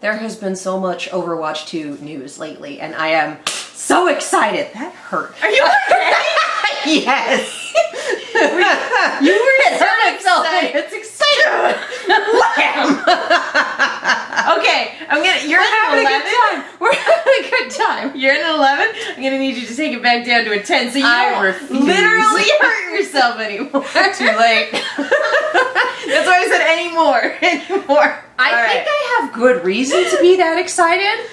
There has been so much Overwatch 2 news lately, and I am so excited. That hurt. Are you okay? Yes. You were so excited. It's exciting. Wham! Okay, you're having having a good time. We're having a good time. You're in an 11. I'm gonna need you to take it back down to a 10, so you I don't refuse. literally hurt yourself anymore. Too late. That's why I said anymore. I think I have good reason to be that excited.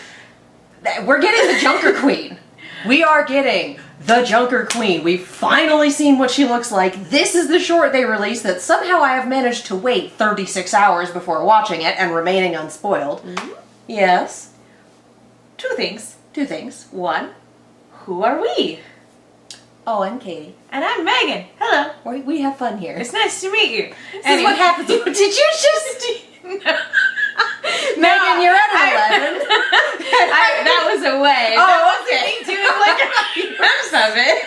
We're getting the Junker Queen. We are getting the Junker Queen. We've finally seen what she looks like. This is the short they released that somehow I have managed to wait 36 hours before watching it and remaining unspoiled. Mm-hmm. Yes. Two things. One. Who are we? Oh, I'm Katie. And I'm Megan. Hello. We have fun here. It's nice to meet you. This is what happens. Did you just... Megan, you're at 11. That was a way. Oh, that wasn't okay. me doing like a reverse of it.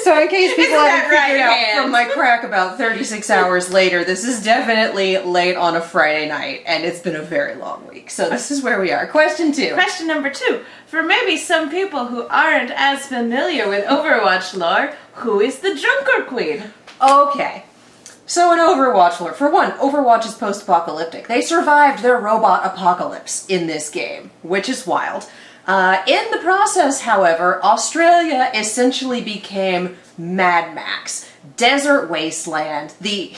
So in case people Isn't haven't that figured right, out from my crack about 36 hours later, this is definitely late on a Friday night, and it's been a very long week. So this is where we are. Question 2. Question number 2. For maybe some people who aren't as familiar with Overwatch lore, who is the Junker Queen? Okay. So in Overwatch lore, for one, Overwatch is post-apocalyptic. They survived their robot apocalypse in this game, which is wild. In the process, however, Australia essentially became Mad Max. Desert wasteland, the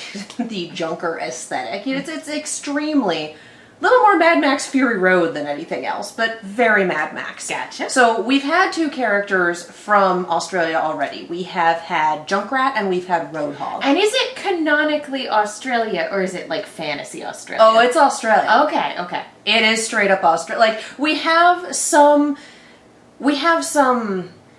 Junker aesthetic. It's extremely... a little more Mad Max Fury Road than anything else, but very Mad Max. Gotcha. So we've had 2 characters from Australia already. We have had Junkrat and we've had Roadhog. And is it canonically Australia, or is it like fantasy Australia? Oh, it's Australia. Okay. It is straight up Australia. Like, we have some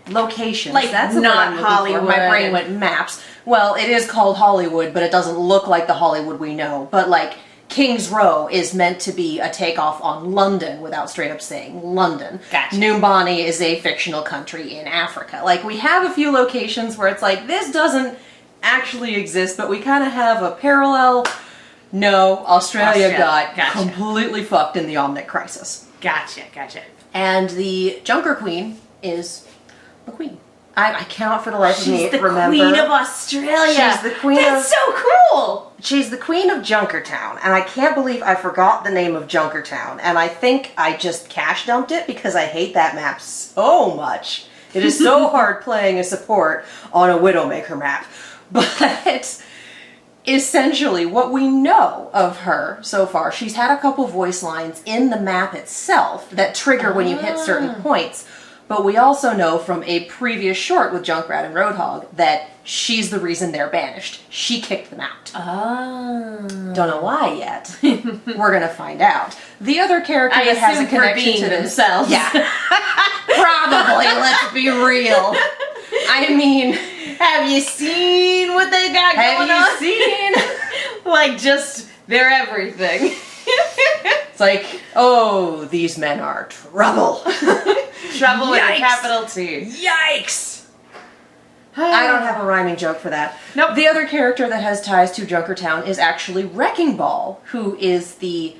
locations. Like, that's the not word I'm looking for. Hollywood. My brain went maps. Well, it is called Hollywood, but it doesn't look like the Hollywood we know. But like, King's Row is meant to be a takeoff on London without straight up saying London. Gotcha. Numbani is a fictional country in Africa. Like, we have a few locations where it's like, this doesn't actually exist, but we kind of have a parallel. No, Australia got completely fucked in the Omnic Crisis. Gotcha. And the Junker Queen is the queen. I cannot for the life of me remember. She's the Queen of Australia. She's the Queen That's so cool! She's the Queen of Junkertown, and I can't believe I forgot the name of Junkertown, and I think I just cash dumped it because I hate that map so much. It is so hard playing a support on a Widowmaker map. But essentially, what we know of her so far, she's had a couple voice lines in the map itself that trigger when you hit certain points. But we also know from a previous short with Junkrat and Roadhog that she's the reason they're banished. She kicked them out. Oh. Don't know why yet. We're gonna find out. The other character that has a connection to themselves. Yeah. Probably, let's be real. I mean, have you seen what they got going on? Have you seen? Like, just, they're everything. It's like, oh, these men are trouble. Trouble with a capital T. Yikes! I don't have a rhyming joke for that. Nope. The other character that has ties to Junkertown is actually Wrecking Ball, who is the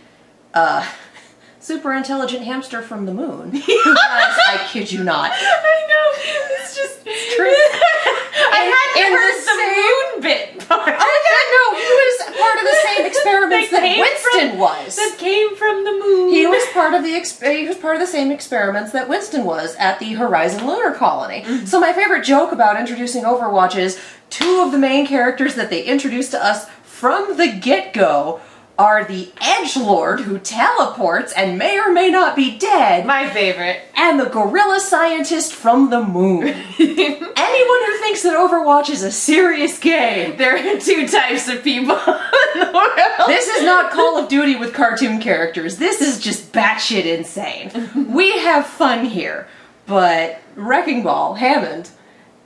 super intelligent hamster from the moon. Guys, I kid you not. I know. It's just It's true. I hadn't heard the moon bit part. Oh yeah, no, he was part of the same experiments that Winston was. That came from the moon. He was part of the same experiments that Winston was at the Horizon Lunar Colony. Mm-hmm. So my favorite joke about introducing Overwatch is 2 of the main characters that they introduced to us from the get-go are the Edgelord who teleports and may or may not be dead. My favorite. And the gorilla scientist from the moon. Anyone who thinks that Overwatch is a serious game. There are 2 types of people in the world. This is not Call of Duty with cartoon characters. This is just batshit insane. We have fun here. But Wrecking Ball, Hammond,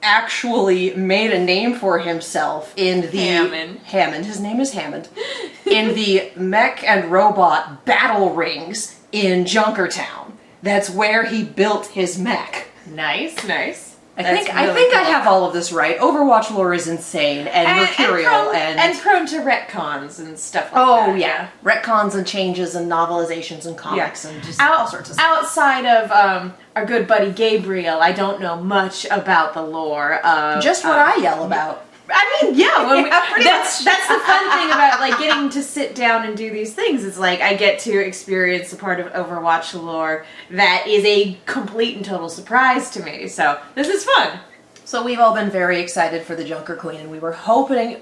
actually made a name for himself in the... Hammond. His name is Hammond. In the mech and robot battle rings in Junkertown. That's where he built his mech. Nice. I think I have all of this right. Overwatch lore is insane and mercurial and prone to retcons and stuff like that. Oh yeah, retcons and changes and novelizations and comics and just all sorts of stuff. Outside of our good buddy Gabriel, I don't know much about the lore of just what I yell about. I mean, that's the fun thing about like getting to sit down and do these things. It's like I get to experience a part of Overwatch lore that is a complete and total surprise to me. So this is fun. So we've all been very excited for the Junker Queen, and we were hopium.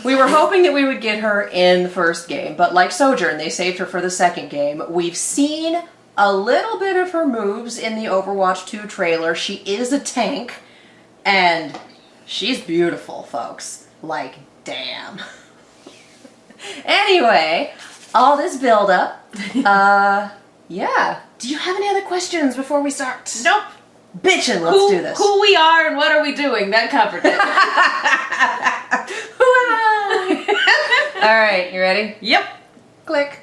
We were hoping that we would get her in the first game, but like Sojourn, they saved her for the second game. We've seen a little bit of her moves in the Overwatch 2 trailer. She is a tank, and she's beautiful, folks. Like, damn. Anyway, all this build-up, yeah. Do you have any other questions before we start? Nope. Bitchin', let's do this. Who we are and what are we doing, that covered it. Who am I? Alright, you ready? Yep. Click.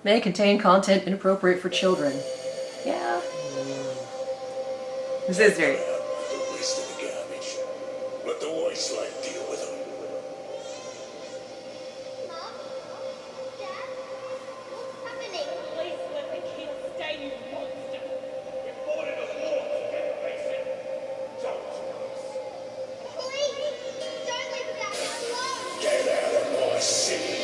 May contain content inappropriate for children. Yeah. This is very... The waste of the garbage. Let the Wastelander deal with them. Mom? Dad? What's happening? Wastelander can't stay, you monster! We fought in a war together, Mason. Don't Please, don't leave Dad alone. get out of my city.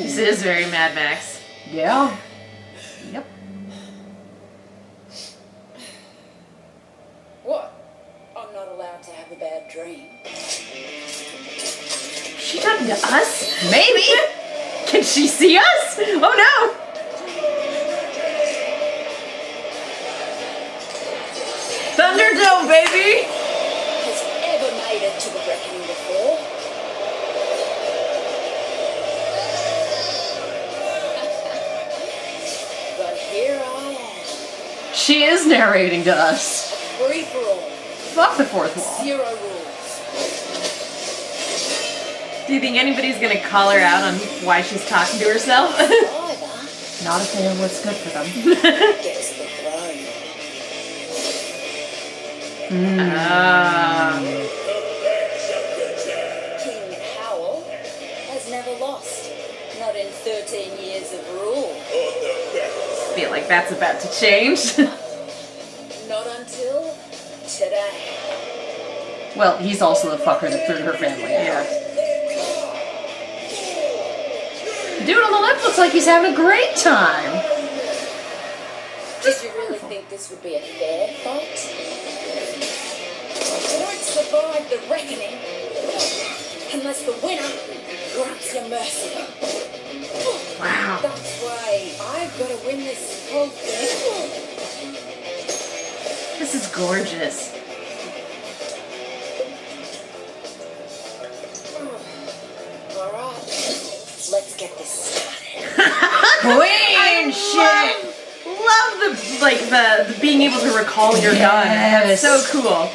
This is very Mad Max. Yeah. Yep. What? I'm not allowed to have a bad dream. Is she talking to us? Maybe. Can she see us? Oh no! Thunderdome, baby! Has ever made it to the reckoning before? But here I am. She is narrating to us. Free for all. Fuck the fourth wall. 0 rules. Do you think anybody's gonna call her out on why she's talking to herself? Either Not if they know what's good for them. gets the throne. King Howell has never lost. Not in 13 years of rule. Feel like that's about to change. Not until today. Well, he's also the fucker that threw her family out. Yeah. The dude on the left looks like he's having a great time. Did you really think this would be a fair fight? You won't survive the reckoning unless the winner grants you mercy. Wow. That's why I've got to win this whole thing. This is gorgeous. Alright, let's get this started. Queen shit! Love the being able to recall your gun. That's so cool.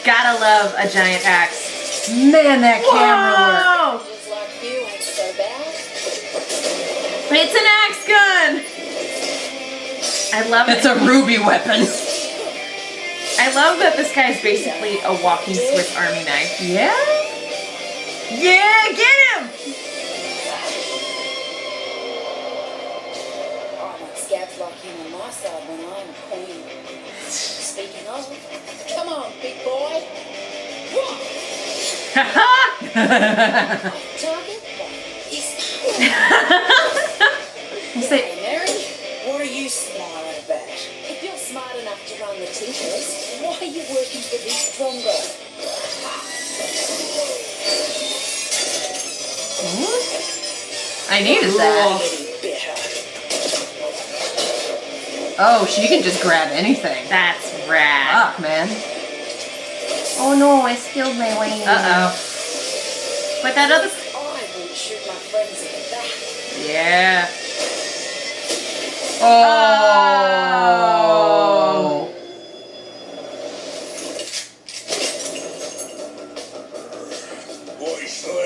Gotta love a giant axe. Man, that camera work. Whoa! Just like you ain't so bad. It's an axe gun. I love it. It's a ruby weapon. I love that this guy's basically a walking Swiss Army knife. Yeah? Yeah, get him! I want scabs like him on my side when I'm queen. Speaking of, come on, big boy. Target? Hey, Mary, what are you smiling about? If you're smart enough to run the tea test, why are you working for this stronger? I needed that. Better. Oh, she can just grab anything. That's rad. Fuck, man. Oh no, I spilled my wine. Uh-oh. But that other... I wouldn't shoot my friends in the back. Yeah. Oh. Wastelander.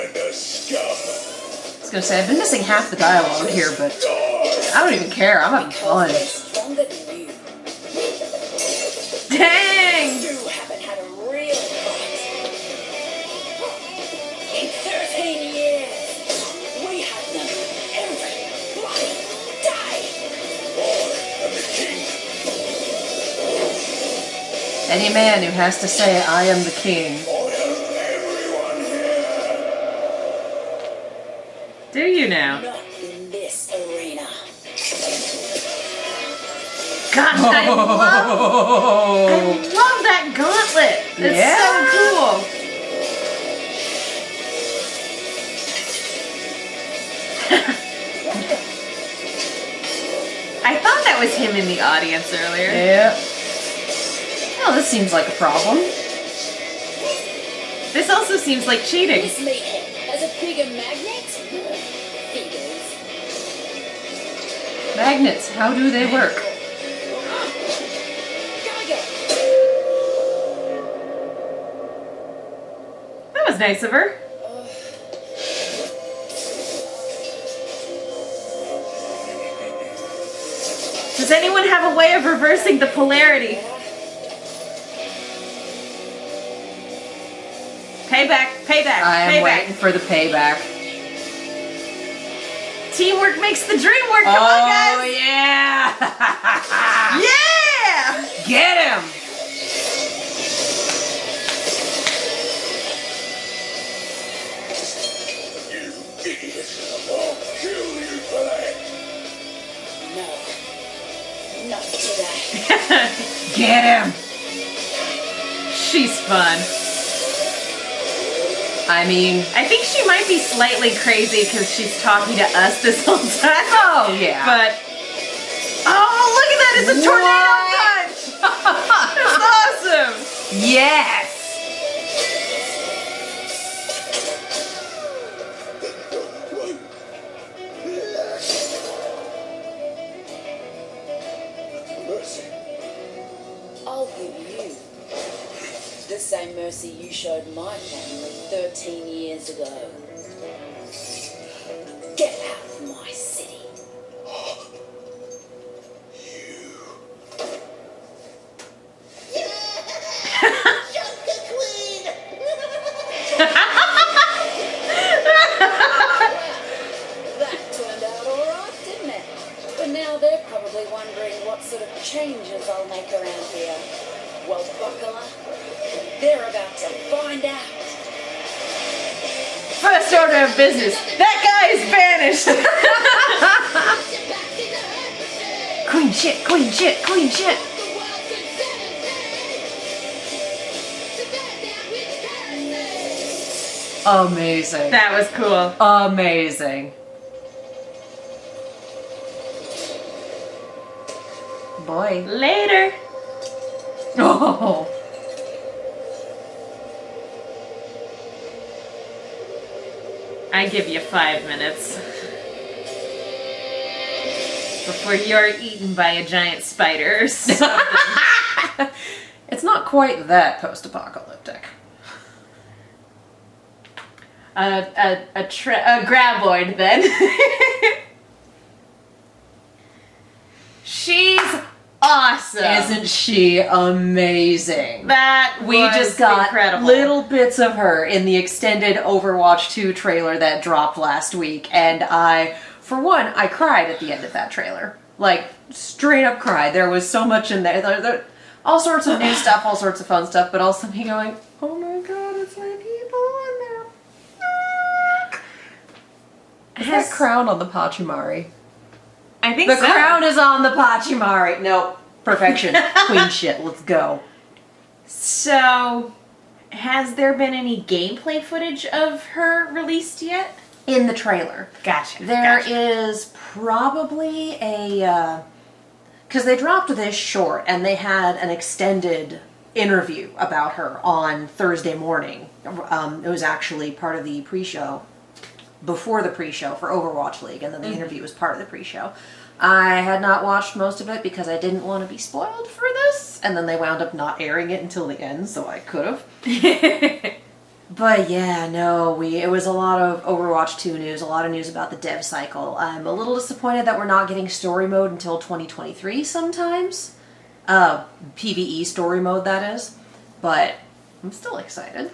gonna say, I've been missing half the dialogue here, but I don't even care. I'm having fun. They're stronger than you. Dang! You haven't had a real fight. In 13 years, we had them every bloody day. I'm the king. Any man who has to say, I am the king. I help everyone here. Do you now? Not in this arena. Gosh, I love that gauntlet. It's Yeah. so cool. I thought that was him in the audience earlier. Yeah. Oh, this seems like a problem. This also seems like cheating. This meathead has a bigger magnet. Figures. Magnets, how do they work? Gotta That was nice of her. Does anyone have a way of reversing the polarity? Payback, payback, I am payback. waiting for the payback. Teamwork makes the dream work. Come on, guys. yeah! Yeah! Get him! You idiot. I'll kill you for that. No. Not today. Get him! She's fun. I mean, I think she might be slightly crazy because she's talking to us this whole time. oh yeah. But oh, look at that! It's a tornado punch. It's awesome. Yes! Mercy. I'll give you the same mercy you showed my family 13 years ago. Get out of my city. Junker Queen! That turned out all right, didn't it? But now they're probably wondering what sort of changes I'll make around here. Well, buckler, they're about to find out. First order of business. That guy is banished. Queen shit, queen shit, queen shit. Amazing. That was cool. Amazing. Boy. Later. Oh. I give you 5 minutes. Before you're eaten by a giant spider or something. It's not quite that post-apocalyptic. A graboid then. She's awesome. Isn't she amazing? That We was just got incredible. little bits of her in the extended Overwatch 2 trailer that dropped last week, and for one, I cried at the end of that trailer. Like, straight up cried. There was so much in there. There all sorts of new stuff, all sorts of fun stuff, but also me going, oh my god, it's my people in there. Is that crown on the Pachimari? I think The so. crown is on the Pachimari. Nope. Perfection. Queen shit. Let's go. So, has there been any gameplay footage of her released yet? In the trailer. Gotcha. There is probably a... Because they dropped this short and they had an extended interview about her on Thursday morning. It was actually part of the pre-show, before the pre-show for Overwatch League, and then the interview was part of the pre-show. I had not watched most of it because I didn't want to be spoiled for this, and then they wound up not airing it until the end, so I could have. But yeah, no, it was a lot of Overwatch 2 news, a lot of news about the dev cycle. I'm a little disappointed that we're not getting story mode until 2023 sometimes. PvE story mode, that is. But I'm still excited.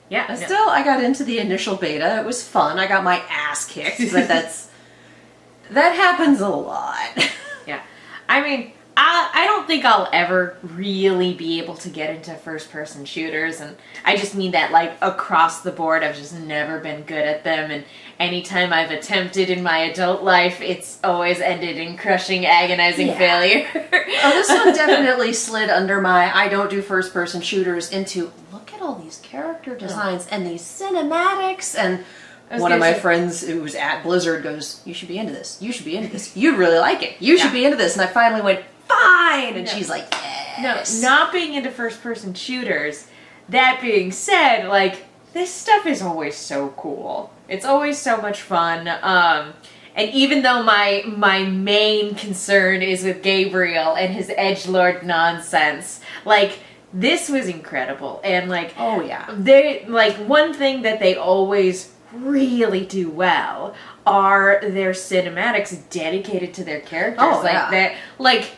Yeah. I got into the initial beta. It was fun. I got my ass kicked, but that happens a lot. Yeah. I mean, I don't think I'll ever really be able to get into first-person shooters, and I just mean that, like, across the board, I've just never been good at them, and anytime I've attempted in my adult life, it's always ended in crushing, agonizing failure. Oh, this one definitely slid under my I don't do first-person shooters into, look at all these character designs and these cinematics, and one of my friends who was at Blizzard goes, you should be into this. You should be into this. You'd really like it. You should be into this. And I finally went, fine! And she's like, yes. No, not being into first-person shooters. That being said, like, this stuff is always so cool. It's always so much fun. And even though my main concern is with Gabriel and his edgelord nonsense, like, this was incredible. And, like, oh yeah. They, like, one thing that they always really do well are their cinematics dedicated to their characters. Oh, like yeah. that, like,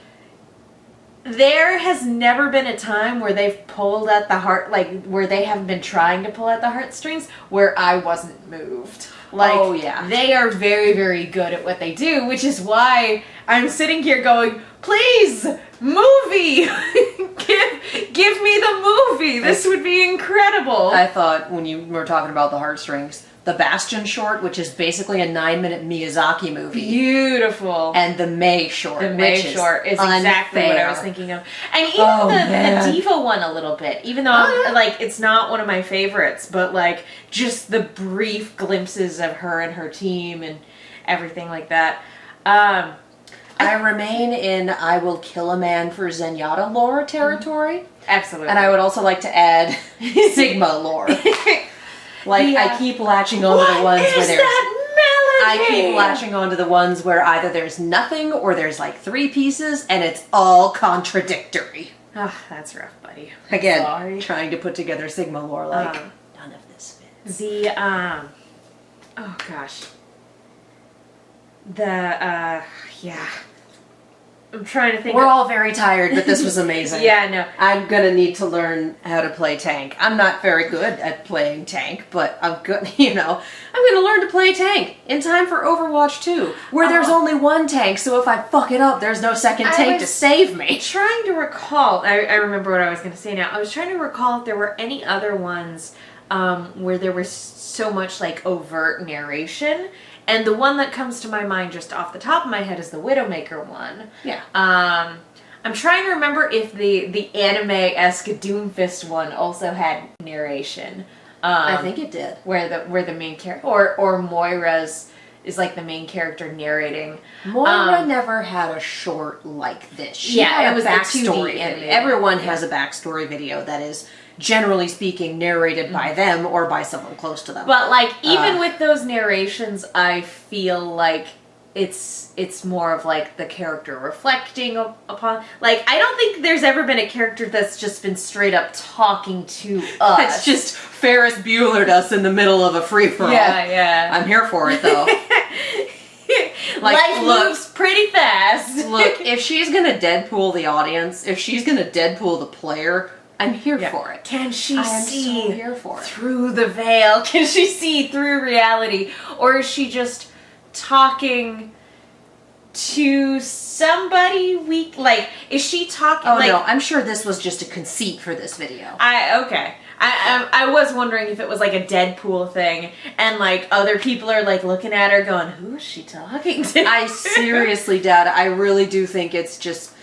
there has never been a time where they've pulled at the heart, like, where they haven't been trying to pull at the heartstrings, where I wasn't moved. Like, oh, yeah. They are very, very good at what they do, which is why I'm sitting here going, please, movie! give me the movie! This would be incredible! I thought, when you were talking about the heartstrings, the Bastion short, which is basically a 9-minute Miyazaki movie. Beautiful. And the May short, The May which short is unfair. exactly what I was thinking of. And even the Diva one a little bit. Even though, like, it's not one of my favorites, but, like, just the brief glimpses of her and her team and everything like that. I remain in I will kill a man for Zenyatta lore territory. Absolutely. And I would also like to add Sigma lore. Like, I keep latching on to the ones where there's... I keep latching on to the ones where either there's nothing or there's like 3 pieces and it's all contradictory. Oh, that's rough, buddy. Again, Sorry. trying to put together Sigma lore like, none of this fits. The, oh gosh. Yeah. I'm trying to think. We're all very tired, but this was amazing. Yeah, no. I'm gonna need to learn how to play tank. I'm not very good at playing tank, but I'm good, I'm gonna learn to play tank in time for Overwatch 2, where there's only one tank, so if I fuck it up, there's no second tank to save me. Trying to recall, I remember what I was gonna say now. I was trying to recall if there were any other ones where there was so much like overt narration. And the one that comes to my mind just off the top of my head is the Widowmaker one. Yeah. I'm trying to remember if the anime-esque Doomfist one also had narration. I think it did. Where the main character or Moira's is like the main character narrating. Moira never had a short like this. She had it was a backstory, the 2D and video. everyone has a backstory video that is, generally speaking, narrated by them or by someone close to them. But like even with those narrations, I feel like it's more of like the character reflecting upon. Like I don't think there's ever been a character that's just been straight up talking to us. It's just Ferris Bueller'd us in the middle of a free for all. Yeah. I'm here for it though. Life moves pretty fast. Look, if she's gonna Deadpool the audience, if she's gonna Deadpool the player, I'm here for it. Can she I see am so here for it. through the veil? Can she see through reality? Or is she just talking to somebody weak? Like, is she talking? Oh like, no, I'm sure this was just a conceit for this video. I was wondering if it was like a Deadpool thing, and like other people are like looking at her going, who is she talking to? I seriously doubt it. I really do think it's just,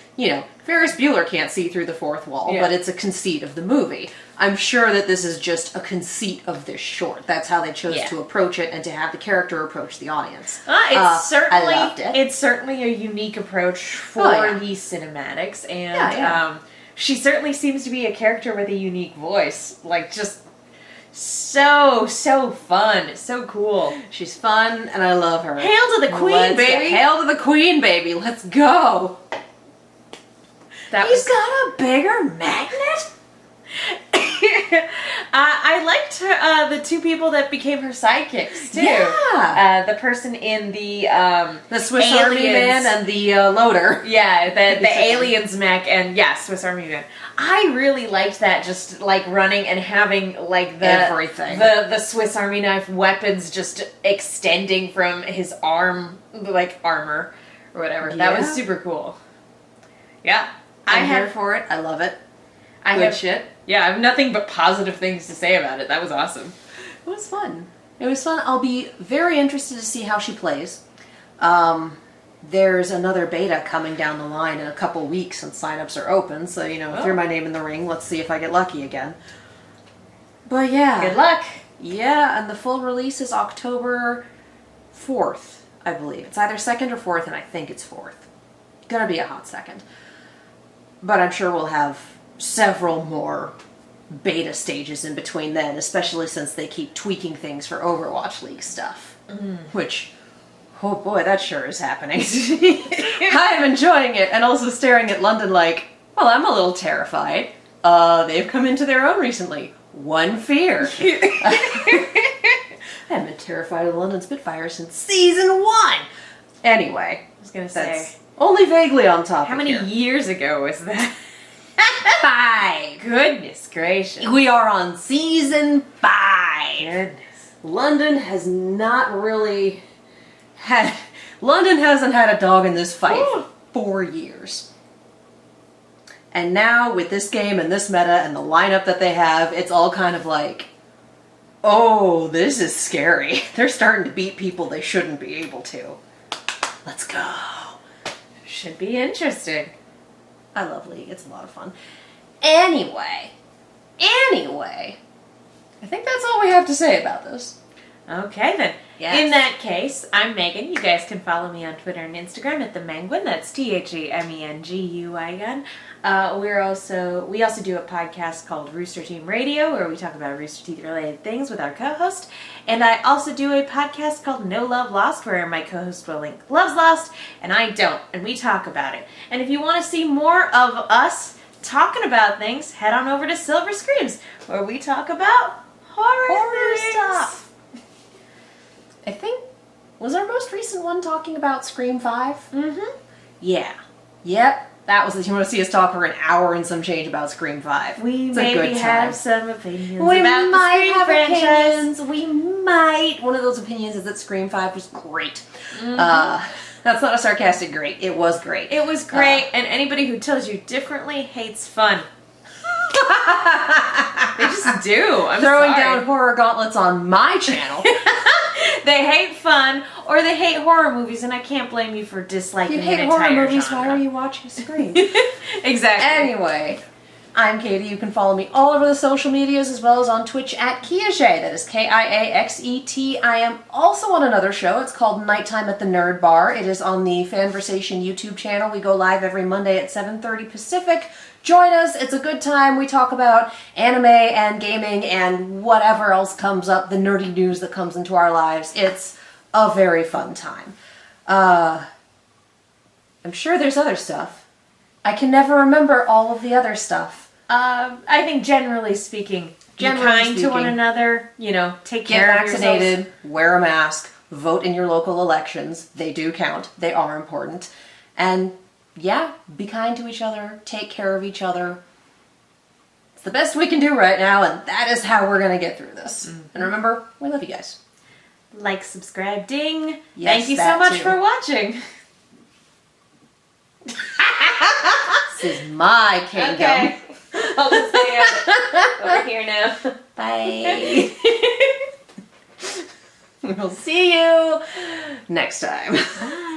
Ferris Bueller can't see through the fourth wall, but it's a conceit of the movie. I'm sure that this is just a conceit of this short. That's how they chose to approach it and to have the character approach the audience. It's certainly a unique approach for these cinematics, and she certainly seems to be a character with a unique voice. Like, just so fun. So cool. She's fun, and I love her. Hail to the queen, baby! Hail to the queen, baby! Let's go! He's got a bigger magnet? I liked the two people that became her sidekicks too. Yeah. The person in the Swiss Army aliens. Man and the loader. Yeah, the aliens mech and Swiss Army Man. I really liked that, just like running and having like Everything. the Swiss Army knife weapons just extending from his arm, like armor or whatever. That was Yeah. super cool. Yeah, I'm here for it. I love it. I Good have shit. Yeah, I have nothing but positive things to say about it. That was awesome. It was fun. It was fun. I'll be very interested to see how she plays. There's another beta coming down the line in a couple weeks and signups are open. So, threw my name in the ring. Let's see if I get lucky again. But yeah. Good luck. Yeah, and the full release is October 4th, I believe. It's either 2nd or 4th, and I think it's 4th. Gonna be a hot second. But I'm sure we'll have several more beta stages in between then, especially since they keep tweaking things for Overwatch League stuff. Which, oh boy, that sure is happening. I'm enjoying it, and also staring at London like, well, I'm a little terrified. They've come into their own recently. One fear. I haven't been terrified of the London Spitfire since season 1. Anyway, I was gonna that's say, only vaguely on topic. how many here. years ago was that? 5. Goodness gracious. We are on season 5. Goodness. London has not really had. London hasn't had a dog in this fight for 4 years. And now with this game and this meta and the lineup that they have, it's all kind of like, oh, this is scary. They're starting to beat people they shouldn't be able to. Let's go. Should be interesting. I love League. It's a lot of fun. Anyway, I think that's all we have to say about this. Okay then. Yes. In that case, I'm Megan. You guys can follow me on Twitter and Instagram at @themenguin. That's TheMenguin. We also do a podcast called Rooster Team Radio, where we talk about Rooster Teeth related things with our co-host. And I also do a podcast called No Love Lost, where my co-host Will Link loves Lost and I don't, and we talk about it. And if you want to see more of us talking about things, head on over to Silver Screams, where we talk about horror things. stuff. I think, was our most recent one talking about Scream 5? Mm-hmm. Yeah. Yep. That was it. You want to see us talk for an hour and some change about Scream 5. We It's a maybe good have time. some opinions We about might the Scream have franchise. opinions. We might. One of those opinions is that Scream 5 was great. That's not a sarcastic great. It was great. It was great, and anybody who tells you differently hates fun. They just do. I'm Throwing sorry. down horror gauntlets on my channel. They hate fun, or they hate horror movies, and I can't blame you for disliking If you hate an horror entire movies, genre. why are you watching Scream? Exactly. Anyway, I'm Katie. You can follow me all over the social medias as well as on Twitch at Kiaxet. That is Kiaxet. I am also on another show. It's called Nighttime at the Nerd Bar. It is on the Fanversation YouTube channel. We go live every Monday at 7:30 Pacific. Join us. It's a good time. We talk about anime and gaming and whatever else comes up, the nerdy news that comes into our lives. It's a very fun time. I'm sure there's other stuff. I can never remember all of the other stuff. I think generally speaking, be kind to one another. Take Get care of vaccinated, yourselves. wear a mask, vote in your local elections. They do count. They are important. And yeah, be kind to each other, take care of each other. It's the best we can do right now, and that is how we're going to get through this. And remember, we love you guys. Like, subscribe, ding. Yes, Thank you so that much too. for watching. This is my kingdom. Okay. I'll just stay over here now. Bye. We'll see you next time. Bye.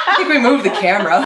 I think we moved the camera.